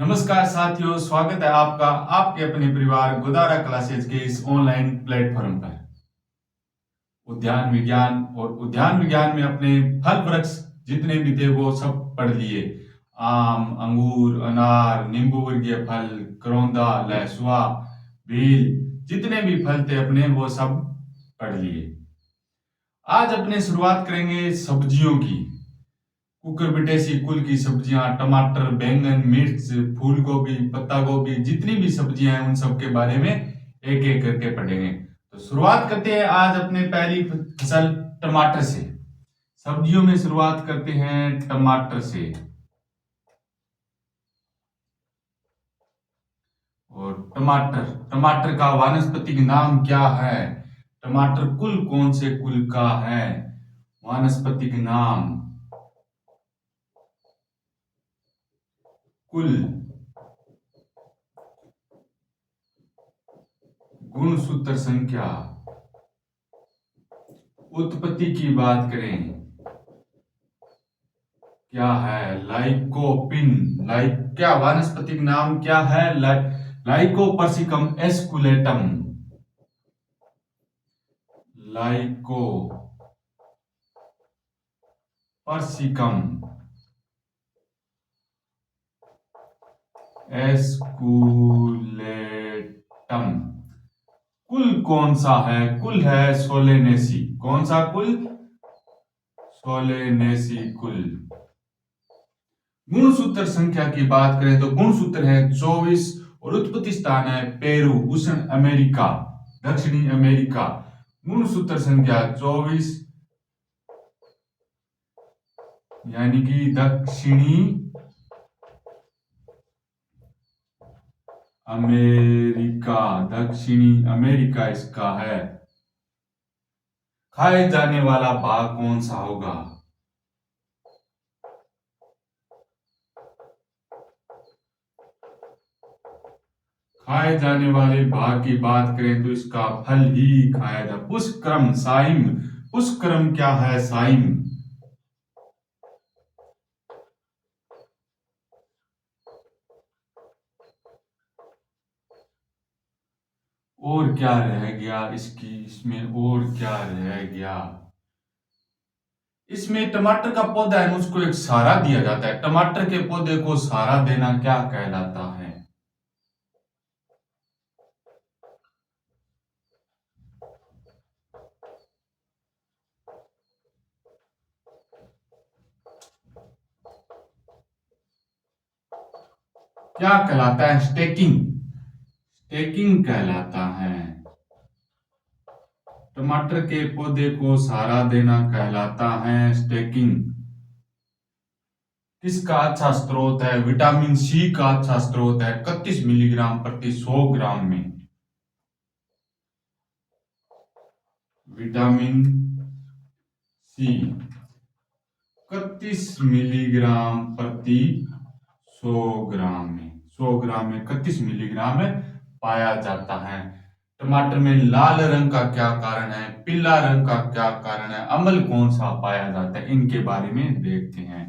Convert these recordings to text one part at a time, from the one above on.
नमस्कार साथियों, स्वागत है आपका आपके अपने परिवार गोदारा क्लासेज के इस ऑनलाइन प्लेटफॉर्म पर। उद्यान विज्ञान में अपने फल वृक्ष जितने भी थे वो सब पढ़ लिए। आम, अंगूर, अनार, नींबू वर्गीय फल, करौंदा, लहसुआ, बेल, जितने भी फल थे अपने वो सब पढ़ लिए। आज अपने शुरुआत करेंगे सब्जियों की। कुकुरबिटेसी कुल की सब्जियां, टमाटर, बैंगन, मिर्च, फूल गोभी, पत्ता गोभी, जितनी भी सब्जियां हैं उन सब के बारे में एक एक करके पढ़ेंगे। तो शुरुआत करते हैं आज अपने पहली फसल टमाटर से। सब्जियों में शुरुआत करते हैं टमाटर से। और टमाटर टमाटर का वानस्पतिक नाम क्या है? टमाटर कुल कौन से कुल का है? वानस्पतिक नाम कुल। गुणसूत्र संख्या। उत्पत्ति की बात करें, क्या है? लाइकोपिन। क्या वानस्पतिक नाम क्या है? लाइकोपर्सिकम एस्कुलेटम। लाइकोपर्सिकम एस्कुलेटम। कुल कौन सा है? कुल है सोलेनेसी। कौन सा कुल? सोलेनेसी कुल। गुणसूत्र संख्या की बात करें तो गुणसूत्र है 24 और उत्पत्ति स्थान है पेरू, उष्ण अमेरिका, दक्षिणी अमेरिका। गुणसूत्र संख्या 24 यानी कि दक्षिणी अमेरिका। दक्षिणी अमेरिका इसका है। खाए जाने वाला भाग कौन सा होगा? खाए जाने वाले भाग की बात करें तो इसका फल ही खाया जाए। पुष्करम, साइम। पुष्करम क्या है? साइम। और क्या रह गया इसमें और क्या रह गया? इसमें टमाटर का पौधा है, उसको एक सहारा दिया जाता है। टमाटर के पौधे को सहारा देना क्या कहलाता है? क्या कहलाता है? स्टेकिंग। स्टेकिंग कहलाता है। टमाटर के पौधे को सहारा देना कहलाता है स्टेकिंग। किसका अच्छा स्रोत है? विटामिन सी का अच्छा स्रोत है 31 मिलीग्राम प्रति 100 ग्राम में। विटामिन सी 31 मिलीग्राम प्रति 100 ग्राम में। 100 ग्राम में 31 मिलीग्राम में पाया जाता है। टमाटर में लाल रंग का क्या कारण है? पीला रंग का क्या कारण है? अम्ल कौन सा पाया जाता है? इनके बारे में देखते हैं।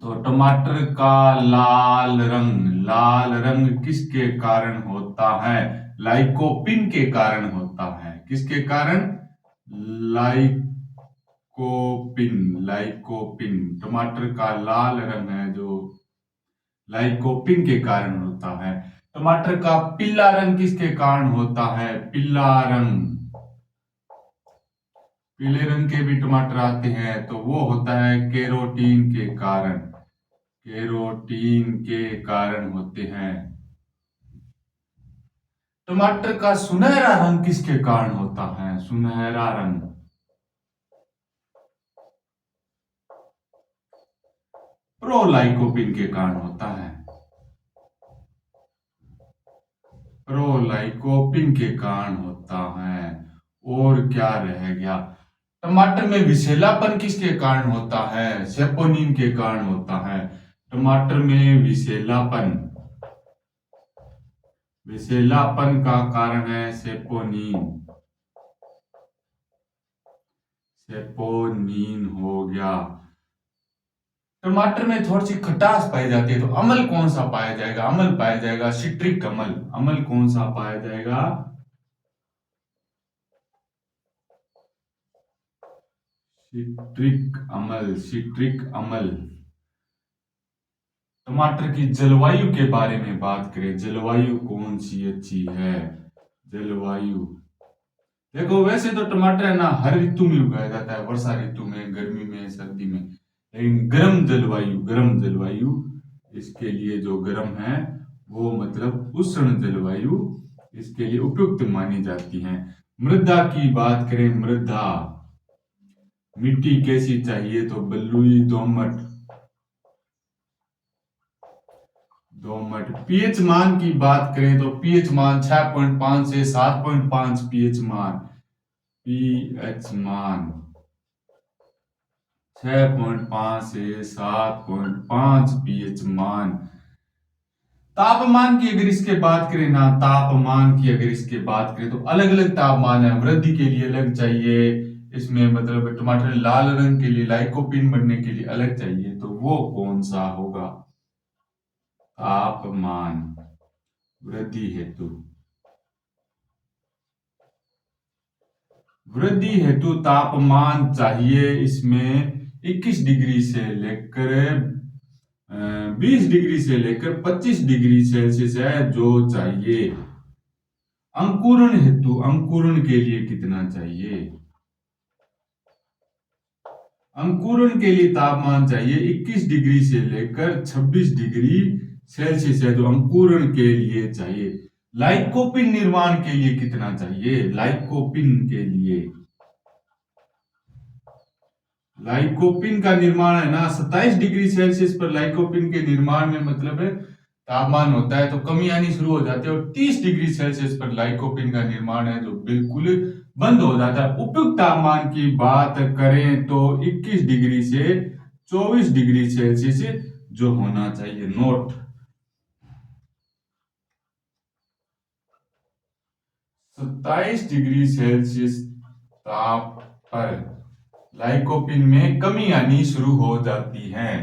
तो टमाटर का लाल रंग किसके कारण होता है? लाइकोपिन के कारण होता है। किसके कारण? लाइकोपिन। टमाटर का लाल रंग है जो लाइकोपिन के कारण होता है। टमाटर का पीला रंग किसके कारण होता है? पीला रंग। पीले रंग के भी टमाटर आते हैं तो वो होता है केरोटीन के कारण। केरोटीन के कारण होते हैं। टमाटर का सुनहरा रंग किसके कारण होता है? सुनहरा रंग। प्रोलाइकोपिन के कारण होता है। प्रोलाइकोपिन के कारण होता है। और क्या रह गया? टमाटर में विषैलापन किसके कारण होता है? सेपोनिन के कारण होता है। टमाटर में विषैलापन। विषैलापन का कारण है सेपोनिन। सेपोनिन हो गया। टमाटर में थोड़ी सी खटास पाई जाती है, तो अम्ल कौन सा पाया जाएगा? अम्ल पाया जाएगा सिट्रिक अम्ल। अम्ल कौन सा पाया जाएगा? सिट्रिक अम्ल, सिट्रिक अम्ल। टमाटर की जलवायु के बारे में बात करें, जलवायु कौन सी अच्छी है? जलवायु, देखो वैसे तो टमाटर है ना हर ऋतु में उगाया जाता है, वर्षा ऋतु में, गर्मी में, सर्दी में, लेकिन गर्म जलवायु, गर्म जलवायु इसके लिए, जो गर्म है वो मतलब उष्ण जलवायु इसके लिए उपयुक्त मानी जाती है। मृदा की बात करें, मृदा, मिट्टी कैसी चाहिए? तो बलुई, दोमट, दोमट। पीएच मान की बात करें तो पीएच मान 6.5 से 7.5 पीएच मान, पीएच मान 6.5 से 7.5 पीएच मान। तापमान की अगर इसके बात करें ना, तापमान की अगर इसके बात करें तो अलग अलग तापमान है। वृद्धि के लिए अलग चाहिए, इसमें मतलब टमाटर लाल रंग के लिए, लाइकोपीन बनने के लिए अलग चाहिए, तो वो कौन सा होगा? तापमान, वृद्धि हेतु, वृद्धि हेतु तापमान चाहिए इसमें 21 डिग्री से लेकर 20 डिग्री से लेकर 25 डिग्री सेल्सियस है जो चाहिए। अंकुरण हेतु, अंकुरण के लिए कितना चाहिए? अंकुरण के लिए तापमान चाहिए 21 डिग्री से लेकर 26 डिग्री सेल्सियस है जो अंकुरण के लिए चाहिए। लाइकोपिन निर्माण के लिए कितना चाहिए? लाइकोपिन के लिए, लाइकोपिन का निर्माण है ना 27 डिग्री सेल्सियस पर, लाइकोपिन के निर्माण में मतलब है तापमान होता है तो कमी आनी शुरू हो जाती है, और 30 डिग्री सेल्सियस पर लाइकोपिन का निर्माण है जो बिल्कुल बंद हो जाता है। उपयुक्त तापमान की बात करें तो 21 डिग्री से 24 डिग्री सेल्सियस जो होना चाहिए। नोट, 27 डिग्री सेल्सियस ताप पर लाइकोपिन में कमी आनी शुरू हो जाती है।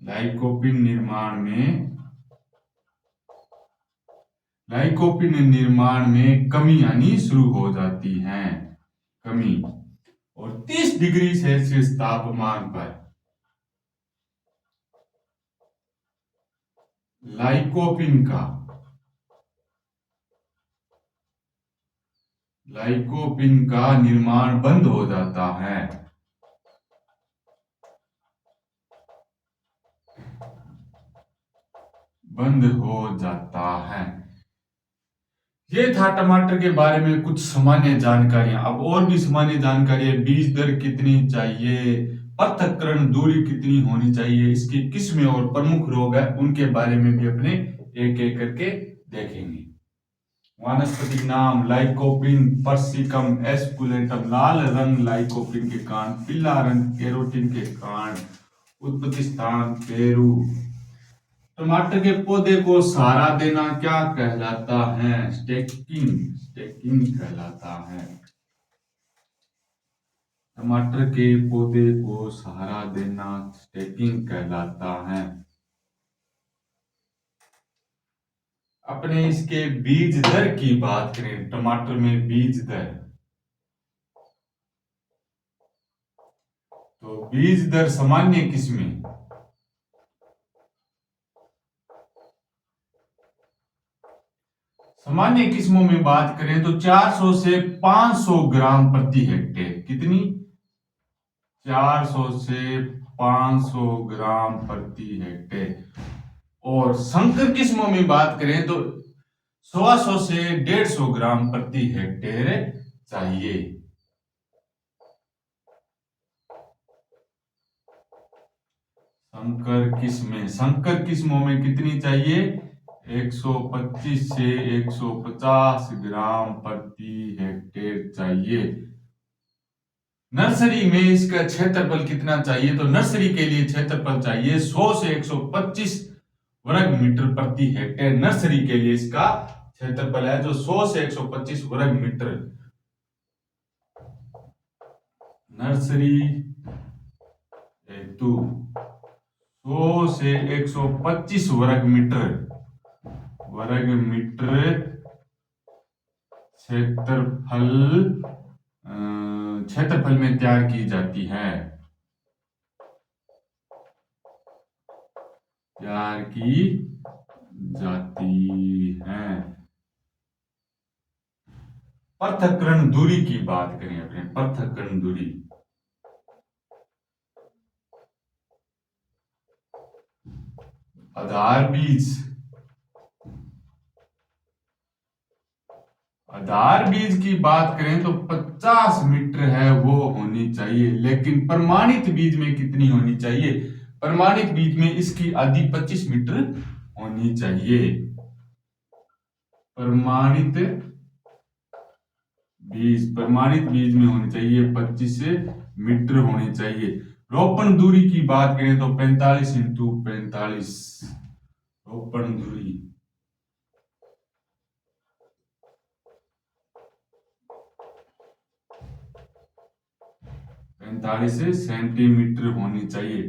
लाइकोपिन निर्माण में, लाइकोपिन निर्माण में कमी आनी शुरू हो जाती है, कमी। और 30 डिग्री सेल्सियस तापमान पर लाइकोपिन का, लाइकोपिन का निर्माण बंद हो जाता है। बंद हो जाता है। ये था टमाटर के बारे में कुछ सामान्य जानकारियां। अब और भी सामान्य जानकारी है, बीज दर कितनी चाहिए, पृथक्करण दूरी कितनी होनी चाहिए, इसकी किस्में और प्रमुख रोग है उनके बारे में भी अपने एक एक करके देखेंगे। वानस्पतिक नाम, लाइकोपिन पर्सिकम एस्कुलेंटम, लाल रंग लाइकोपिन के कारण, पीला रंग कैरोटीन के कारण, उत्पत्ति स्थान पेरू। टमाटर के पौधे को सहारा देना क्या कहलाता है? स्टेकिंग, स्टेकिंग कहलाता है। टमाटर के पौधे को सहारा देना स्टेकिंग कहलाता है। अपने इसके बीज दर की बात करें, टमाटर में बीज दर, तो बीज दर सामान्य किस्में, सामान्य किस्मों में बात करें तो 400 से 500 ग्राम प्रति हेक्टेयर। कितनी? 400 से 500 ग्राम प्रति हेक्टेयर। और संकर किस्मों में बात करें तो 100 से 150 ग्राम प्रति हेक्टेयर चाहिए। संकर किस्मों में कितनी चाहिए? 125 से 150 ग्राम प्रति हेक्टेयर चाहिए। नर्सरी में इसका क्षेत्रफल कितना चाहिए? तो नर्सरी के लिए क्षेत्रफल चाहिए 100 से 125 वर्ग मीटर प्रति हेक्टेयर। नर्सरी के लिए इसका क्षेत्रफल है जो 100 से 125 वर्ग मीटर। नर्सरी हेतु 100 से 125 वर्ग मीटर क्षेत्रफल में तैयार की जाती है। पृथक्करण दूरी की बात करें अपने पृथक्करण दूरी, आधार बीज की बात करें तो 50 मीटर है वो होनी चाहिए, लेकिन प्रमाणित बीज में कितनी होनी चाहिए? प्रमाणित बीज में इसकी आधी 25 मीटर होनी चाहिए। प्रमाणित बीज में होनी चाहिए 25 मीटर होनी चाहिए। रोपण दूरी की बात करें तो 45 इंटू 45 रोपण दूरी, 45 सेंटीमीटर होनी चाहिए।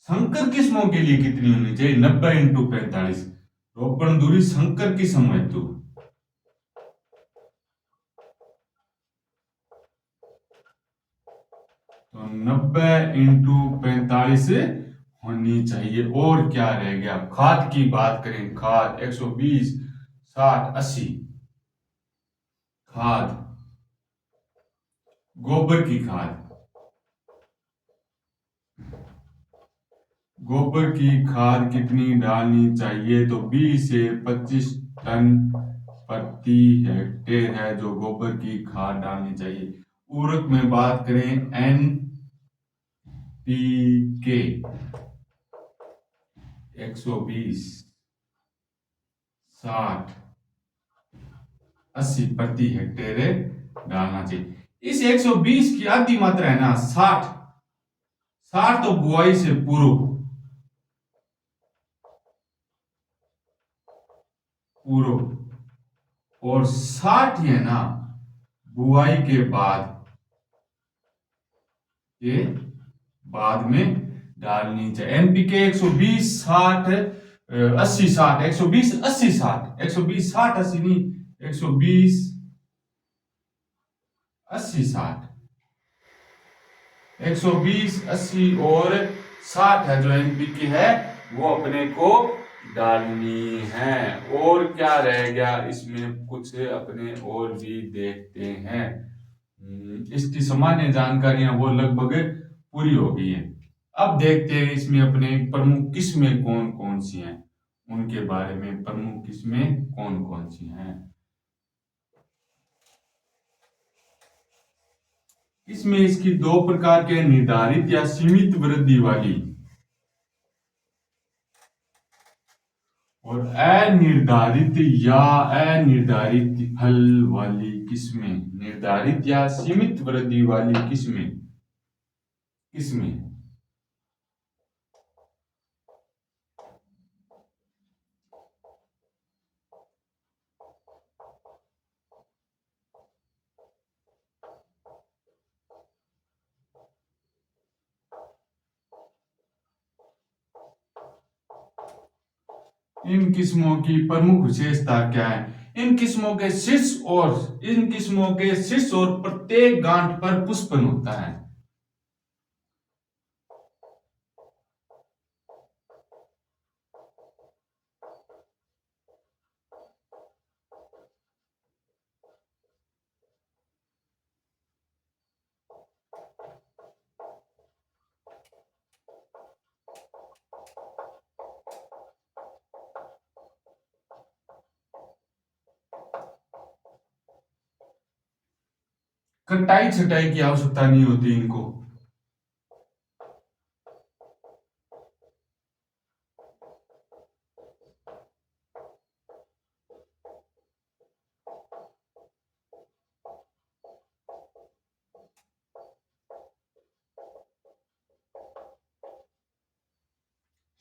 संकर किस्मों के लिए कितनी होनी चाहिए? 90 इंटू 45 रोपण दूरी संकर किस्म हेतु, तो 90 इंटू 45 होनी चाहिए। और क्या रह गया? खाद की बात करें, खाद 120 60 80 खाद, गोबर की खाद, गोबर की खाद कितनी डालनी चाहिए? तो 20 से 25 टन प्रति हेक्टेयर है जो गोबर की खाद डालनी चाहिए। उर्वरक में बात करें NPK 120 60 80 प्रति हेक्टेयर डालना चाहिए। इस 120 की आधी मात्रा है ना 60 तो बुआई से पूर्व और 60 है ना बुआई के बाद में डालनी चाहिए। NPK 120 60 80 60 120 80 60 120 60 80 नहीं 120 80 60 120 80 और 60 है जो NPK है वो अपने को डालनी है। और क्या रह गया इसमें? कुछ अपने और भी देखते हैं। इसकी सामान्य जानकारियां वो लगभग पूरी हो गई है। अब देखते हैं इसमें अपने प्रमुख किस्में कौन कौन सी हैं, उनके बारे में। प्रमुख किस्में कौन कौन सी हैं? इसमें इसकी दो प्रकार के, निर्धारित या सीमित वृद्धि वाली और अनिर्धारित या अनिर्धारित फल वाली किस्में। निर्धारित या सीमित वृद्धि वाली किस्में इन किस्मों की प्रमुख विशेषता क्या है? इन किस्मों के शीर्ष और प्रत्येक गांठ पर पुष्पन होता है। कटाई छटाई की आवश्यकता नहीं होती इनको।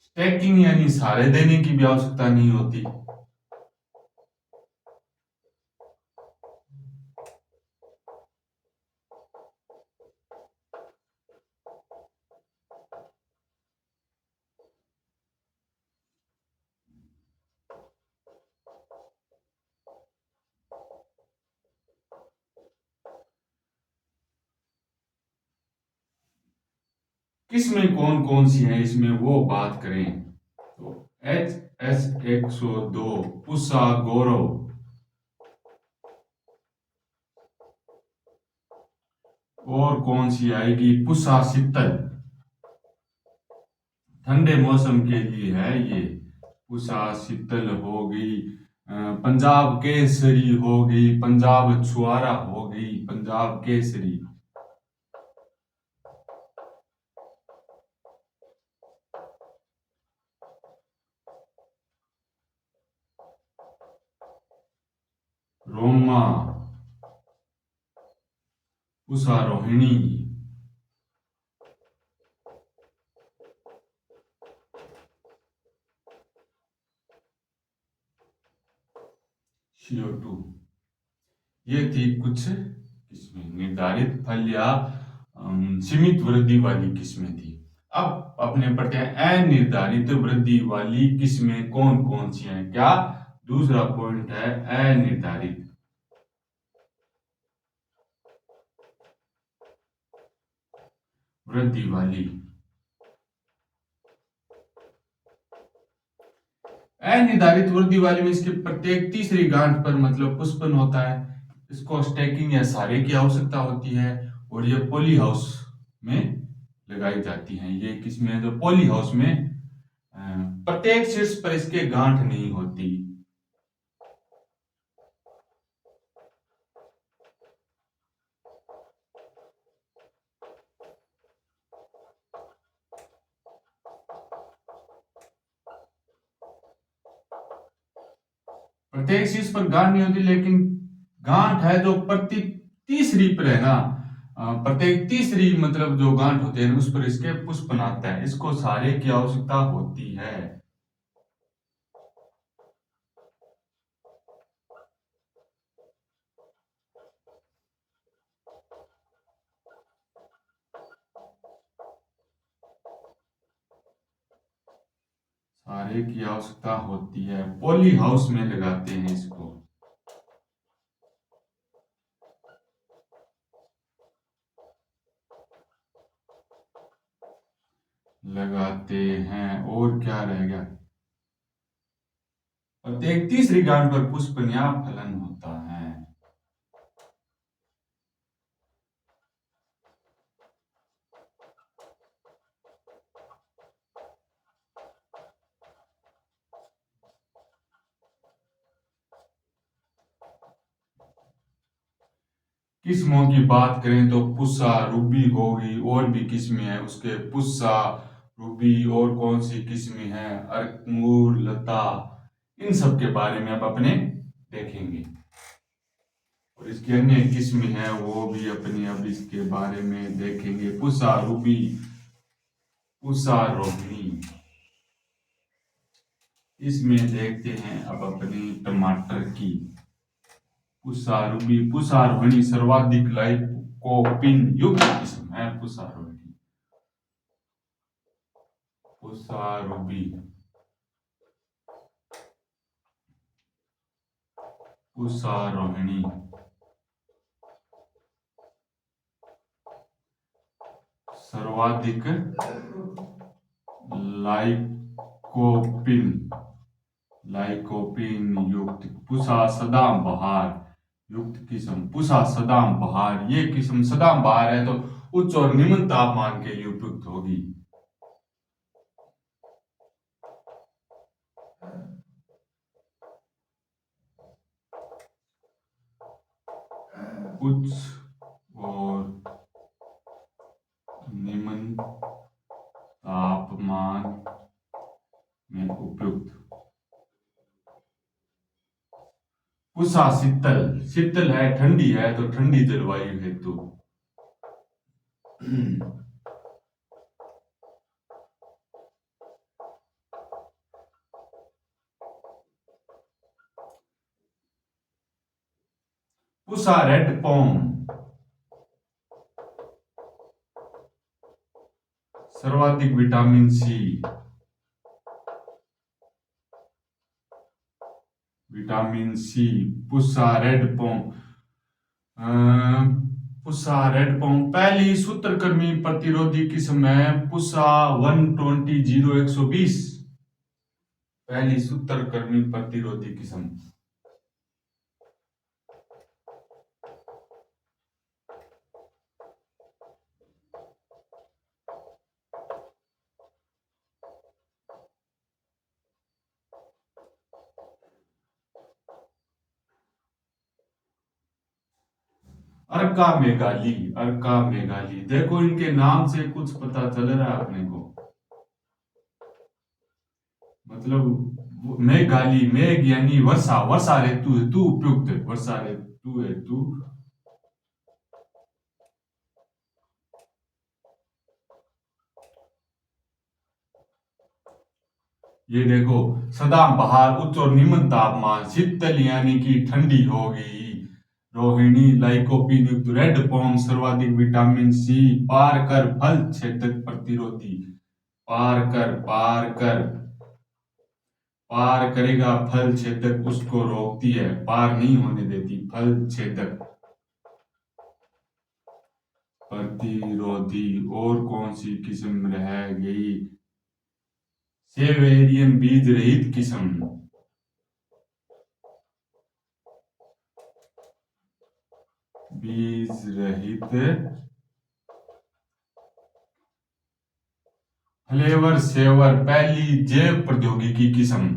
स्टैकिंग यानी सहारे देने की भी आवश्यकता नहीं होती। किस्में कौन कौन सी हैं इसमें वो बात करें तो HS102 पुसा गौरव, और कौन सी आएगी पुसा शीतल, ठंडे मौसम के लिए है ये। पुसा शीतल हो गई, पंजाब केसरी हो गई, पंजाब छुआरा हो गई, पंजाब केसरी। रोमा, पुसा रोहिणी, CO2। ये थी कुछ किस्में, निर्धारित फल या सीमित वृद्धि वाली किस्में थी। अब अपने पढ़ते हैं अनिर्धारित वृद्धि वाली किस्में कौन कौन सी हैं। क्या दूसरा पॉइंट है अनिर्धारित वृद्धि वाली। अनिर्धारित वृद्धि वाली में इसके प्रत्येक तीसरी गांठ पर मतलब पुष्पन होता है। इसको स्टैकिंग या सारे की आवश्यकता होती है और ये पॉली हाउस में लगाई जाती हैं। ये किसमें जो पॉली हाउस में प्रत्येक शीर्ष पर इसके गांठ नहीं होती। प्रत्येक शीर्ष पर गांठ नहीं होती, लेकिन गांठ है जो प्रति तीसरी पर है ना, प्रत्येक तीसरी मतलब जो गांठ होते हैं उस पर इसके पुष्पन आता है। इसको सारे की आवश्यकता होती है। सारे की आवश्यकता होती है, पॉली हाउस में लगाते हैं इसको, लगाते हैं। और क्या रह गया, प्रत्येक तीसरी गांठ पर पुष्पन या फलन होता है। किस्मों की बात करें तो पुस्सा, रूबी होगी, और भी किस्में हैं उसके, पुस्सा, रूबी, और कौन सी किस्में हैं, अंगूर, लता, इन सब के बारे में अब अपने देखेंगे। और इसकी अन्य किस्में हैं वो भी अपने अब इसके बारे में देखेंगे। Puasa, Ruby, Puasa Rohini. इसमें देखते हैं अब अपनी टमाटर की। पुस्सा, रूबी, पुस्सा रोहिणी सर्वाधिक लाइकोपिन युक्त किस्म है Puasa Rohini. Puasa Ruby, Puasa Rohini सर्वाधिक लाइकोपिन लाइकोपिन युक्त, पुस्सा सदाम बहार युक्त किस्म, पुस्सा सदाम बहार। ये किस्म सदाम बहार है तो उच्च और निम्न तापमान के लिए उपयुक्त होगी। उच्च और निम्न तापमान में उपयुक्त। पुस्सा शीतल, शीतल है, ठंडी है तो ठंडी जलवायु हेतु। पुस्सा रेड पॉम सर्वाधिक vitamin C, vitamin C, Pusa red plum Pusa red plum पहली सूत्रकृमि प्रतिरोधी किस्म है पुसा 120-0120। पहली सूत्रकृमि प्रतिरोधी किस्म। अर्का मेघाली देखो इनके नाम से कुछ पता चल रहा है अपने को। मतलब मेघाली, मेघ यानी वर्षा, वर्षा ऋतु, हेतु उपयुक्त, वर्षा ऋतु हेतु। ये देखो सदा बहार, उच्च और निम्न तापमान, शीतल यानी कि ठंडी होगी, रोहिणी लाइकोपीन युक्त, रेड पॉम सर्वाधिक विटामिन सी, पार कर फल छेदक प्रतिरोधी, पार करेगा फल छेदक, उसको रोकती है, पार नहीं होने देती, फल छेदक प्रतिरोधी। और कौन सी किस्म रह गई? सेवेरियन बीज रहित किस्म, बीज रहित फ्लेवर सेवर पहली जैव प्रौद्योगिकी किस्म,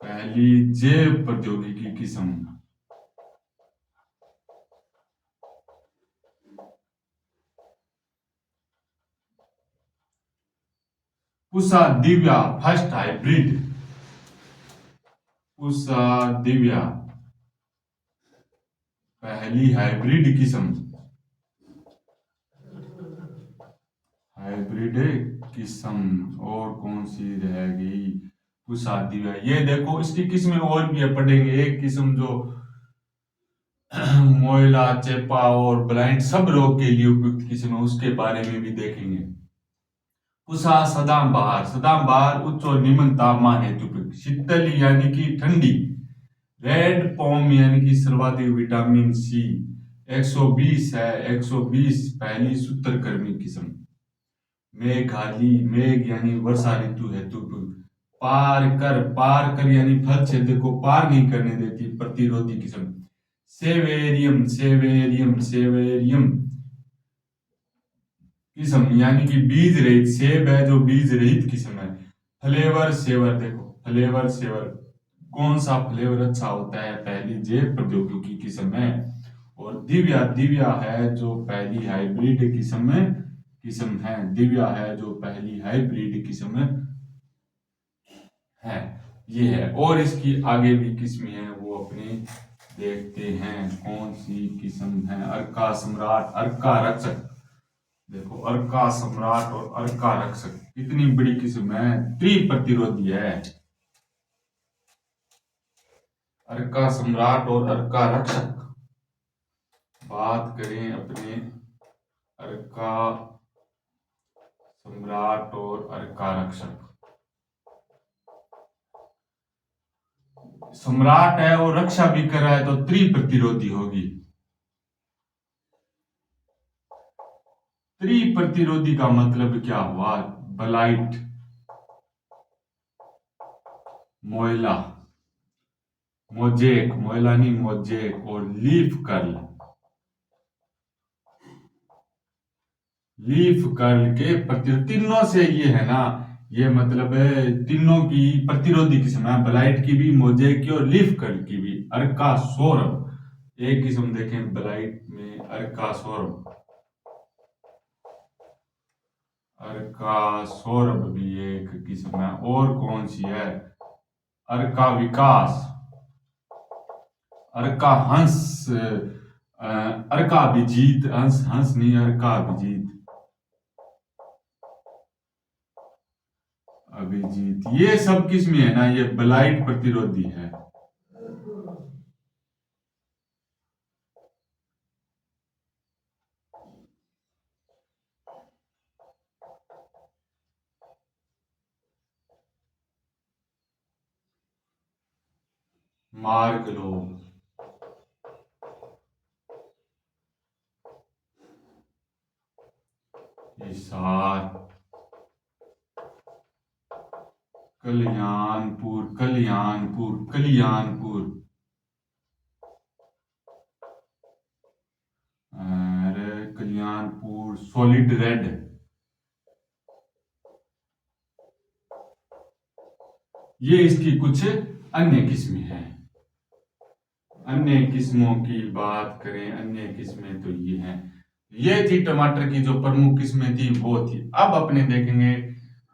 पहली जैव प्रौद्योगिकी किस्म। पुसा दिव्या फर्स्ट हाइब्रिड, पुसा दिव्या पहली हाइब्रिड किस्म, हाइब्रिड किस्म। और कौन सी रह गई? पुसा दिव्या। ये देखो इसकी किस्में और भी है, पढ़ेंगे। एक किस्म जो मोयला, चेपा और ब्लाइंड सब रोग के लिए उपयुक्त किस्म है, उसके बारे में भी देखेंगे। पुसा सदाम बहार उच्च और निम्न तापमान हेतु उपयुक्त, शीतल यानी कि ठंडी, रेड पॉम यानी कि सर्वाधिक विटामिन सी, 120 है, 120 पहली सूत्रकृमि किस्म। मेघाली, मेघ यानी वर्षा ऋतु हेतु उपयुक्त, पार कर यानी फल छेद को पार नहीं करने देती, प्रतिरोधी किस्म। सेवेरियम किस्म यानी कि बीज रहित, सेब है जो बीज रहित किस्म है। फ्लेवर सेवर देखो, फ्लेवर सेवर कौन सा फ्लेवर अच्छा होता है, पहली जैव प्रौद्योगिकी किस्म है। और दिव्या, दिव्या है जो पहली हाइब्रिड किस्म है, दिव्या है जो पहली हाइब्रिड किस्म है। ये है, और इसकी आगे भी किस्में हैं, वो अपने देखते हैं कौन सी किस्म है। अर्का सम्राट, अर्का रक्षक देखो, अर्का सम्राट और अर्का रक्षक कितनी बड़ी किस्म है, त्रि प्रतिरोधी है। अर्का सम्राट और अर्का रक्षक। बात करें अपने अर्का सम्राट और अर्का रक्षक। सम्राट है और रक्षा भी कर रहा है तो त्रि प्रतिरोधी होगी। त्रि प्रतिरोधी का मतलब क्या हुआ? ब्लाइट, मोयला, मोजेक, मोयला नहीं मोजेक, और लीफ कर्ल के प्रति, तीनों से ये है ना, ये मतलब तीनों की प्रतिरोधी किस्म है, ब्लाइट की भी, मोजेक की और लीफ कर्ल की भी। अर्का सौरभ एक किस्म देखें ब्लाइट में, अर्का सौरभ, अर्का सौरभ भी एक किस्म है। और कौन सी है? अर्का विकास, अर्का हंस, अर्का अभिजीत, हंस हंस नहीं, अर्का अभिजीत, अभिजीत। ये सब किस्में है ना, ये ब्लाइट प्रतिरोधी है। मार्गलोब, हिसार, कल्याणपुर, कल्याणपुर, कल्याणपुर, अरे कल्याणपुर, सॉलिड रेड, ये इसकी कुछ अन्य किस्में हैं। अन्य किस्मों की बात करें, अन्य किस्में तो ये हैं। ये थी टमाटर की जो प्रमुख किस्में थी वो थी। अब अपने देखेंगे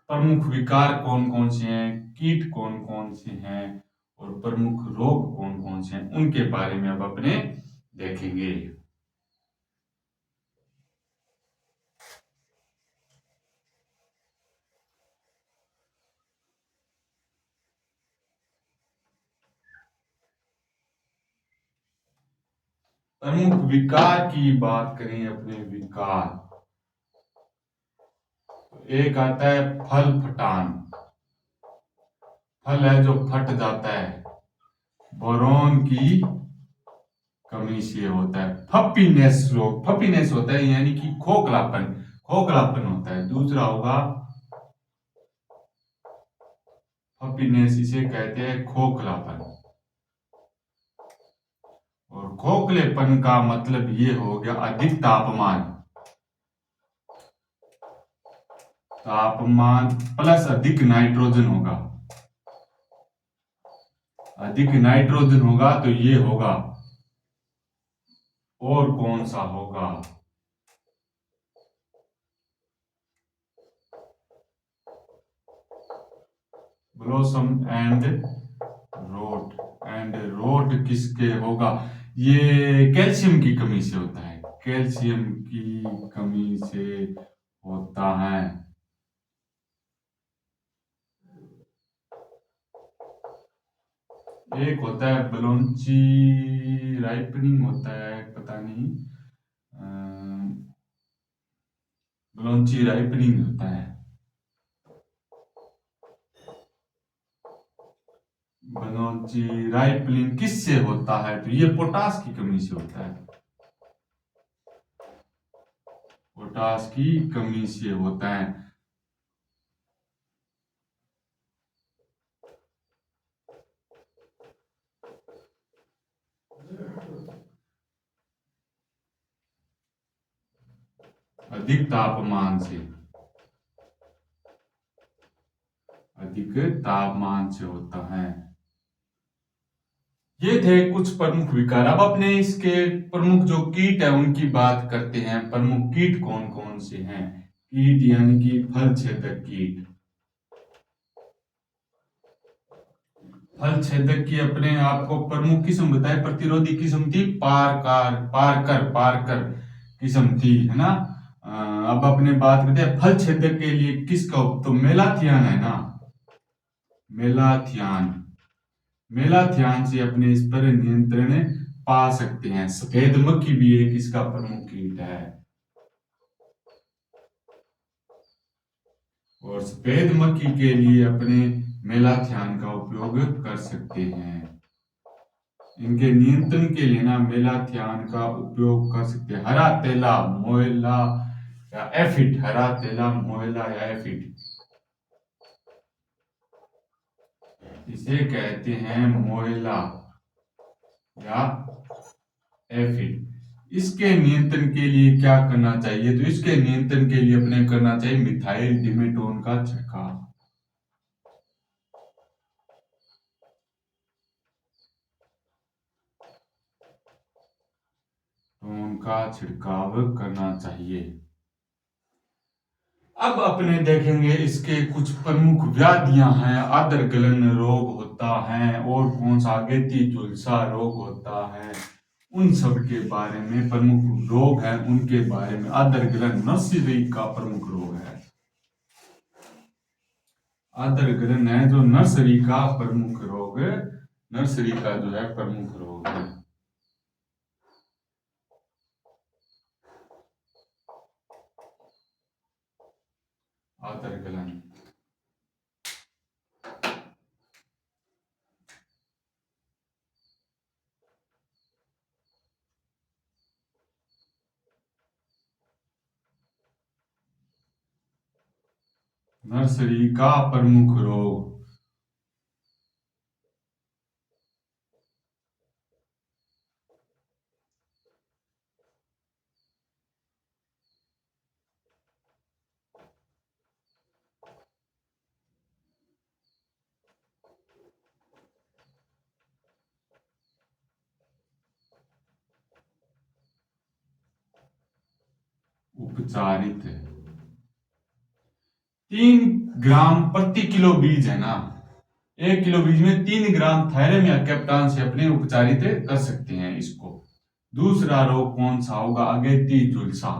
प्रमुख विकार कौन कौन से हैं, कीट कौन कौन से हैं और प्रमुख रोग कौन कौन से हैं, उनके बारे में अब अपने देखेंगे। प्रमुख विकार की बात करें अपने विकार, तो एक आता है फल फटान, फल है जो फट जाता है, बोरोन की कमी से होता है। फपीनेस रोग, फपीनेस होता है यानी कि खोखलापन, खोखलापन होता है। दूसरा होगा फपीनेस, इसे कहते हैं खोखलापन। और खोखलेपन का मतलब ये हो गया अधिक तापमान, तापमान प्लस अधिक नाइट्रोजन होगा, अधिक नाइट्रोजन होगा तो ये होगा। और कौन सा होगा, blossom and wrote, and wrote किसके होगा, ये कैल्शियम की कमी से होता है, कैल्शियम की कमी से होता है। एक होता है बलोंची राइपनिंग होता है, पता नहीं, बलोंची राइपनिंग होता है। बलोंची राइपनिंग किससे होता है, तो ये पोटास की कमी से होता है, पोटास की कमी से होता है। अधिक तापमान से, अधिक तापमान से होता है। ये थे कुछ प्रमुख विकार। अब अपने इसके प्रमुख जो कीट है उनकी बात करते हैं। प्रमुख कीट कौन कौन से हैं, कीट यानी कि फल छेदक कीट। फल छेदक की अपने आपको प्रमुख किस्म बताए, प्रतिरोधी किस्म थी पारकर, पारकर, पारकर किस्म थी, है ना। अब अपने बात करते हैं फल छेदक के लिए किसका, तो मेलाथियान है ना, मेलाथियान, मेलाथियान से अपने इस पर नियंत्रण पा सकते हैं। सफेद मक्खी भी एक इसका प्रमुख कीट है, और सफेद मक्खी के लिए अपने मेलाथियान का उपयोग कर सकते हैं। इनके नियंत्रण के लिए ना मेलाथियान का उपयोग कर सकते हैं। हरा तेला मोएला या एफिड, हरा तेला मोएला या एफिड, इसे कहते हैं मोएला या एफिड। इसके नियंत्रण के लिए क्या करना चाहिए, तो इसके नियंत्रण के लिए अपने करना चाहिए मिथाइल डिमेटोन का छिड़काव, तो उनका छिड़काव करना चाहिए। अब अपने देखेंगे इसके कुछ प्रमुख व्याधियां हैं। आदर गलन रोग होता है, और कौन सा अगेती झुलसा रोग होता है, उन सब के बारे में प्रमुख रोग हैं उनके बारे में। आदर गलन नर्सरी का प्रमुख रोग है, आदर गलन है जो नर्सरी का प्रमुख रोग, नर्सरी का जो है प्रमुख रोग है। आदर गलन, नर्सरी का प्रमुख रोग। उपचारित 3 ग्राम प्रति किलो बीज है ना, 1 किलो बीज में 3 ग्राम थायरम या कैप्टान से अपने उपचारित कर सकते हैं इसको। दूसरा रोग कौन सा होगा? अगेती झुलसा।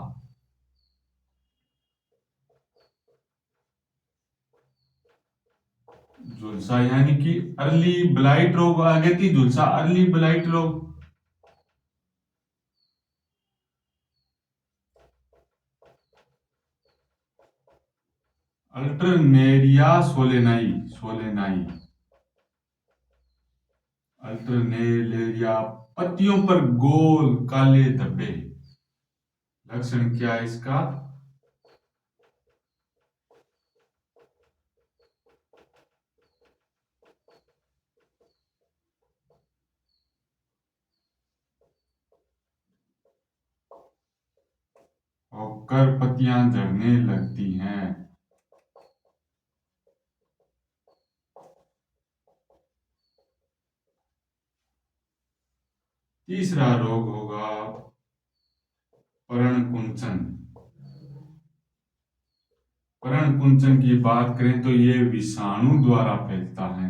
झुलसा यानी कि अर्ली ब्लाइट रोग, अगेती झुलसा अर्ली ब्लाइट रोग। Alternaria solani, solani. अल्टरनेरिया पत्तियों पर गोल काले धब्बे। लक्षण क्या है इसका? होकर पत्तियां झड़ने लगती हैं। तीसरा रोग होगा पर्णकुंचन। पर्णकुंचन की बात करें तो ये विषाणु द्वारा फैलता है।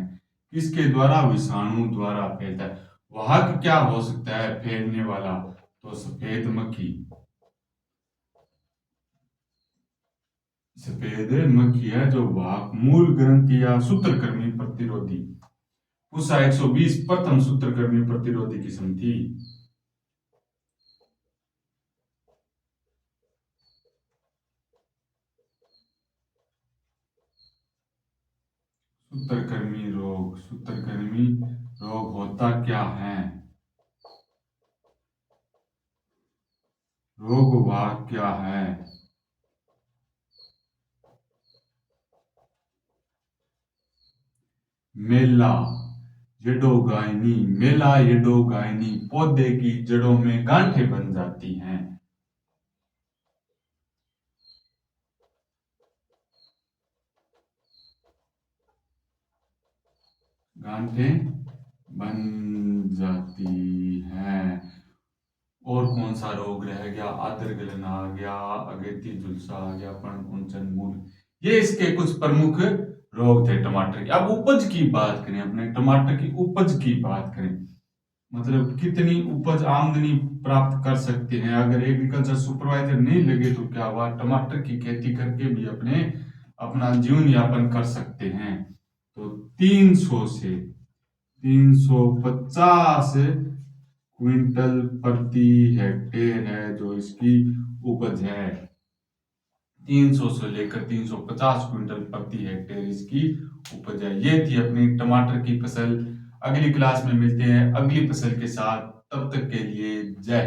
किसके द्वारा? विषाणु द्वारा फैलता है। वाहक क्या हो सकता है फैलने वाला? तो सफेद मक्खी। सफेद मक्खी है जो वाहक। मूल ग्रंथि या सूत्रकृमि प्रतिरोधी। पूसा 120 प्रथम सूत्रकृमि प्रतिरोधी किस्म थी। सूत्रकृमि रोग। सूत्रकृमि रोग होता क्या है? रोग वाहक क्या है? मेला येडोगाइनी। मेला येडोगाइनी पौधे की जड़ों में गांठें बन जाती हैं। गांठें बन जाती हैं। और कौन सा रोग रह गया? आदर गलन आ गया, अगेती झुलसा आ गया, पर्णकुंचन, मूल। ये इसके कुछ प्रमुख रोग थे टमाटर के। अब उपज की बात करें, अपने टमाटर की उपज की बात करें, मतलब कितनी उपज आमदनी प्राप्त कर सकते हैं। अगर एग्रीकल्चर सुपरवाइजर नहीं लगे तो क्या हुआ? टमाटर की खेती करके भी अपना जीवन यापन कर सकते हैं। तो 300 से 350 क्विंटल प्रति हेक्टेयर है जो इसकी उपज है। 300 से लेकर 350 क्विंटल प्रति हेक्टेयर इसकी उपज है। ये थी अपनी टमाटर की फसल। अगली क्लास में मिलते हैं अगली फसल के साथ। तब तक के लिए जय।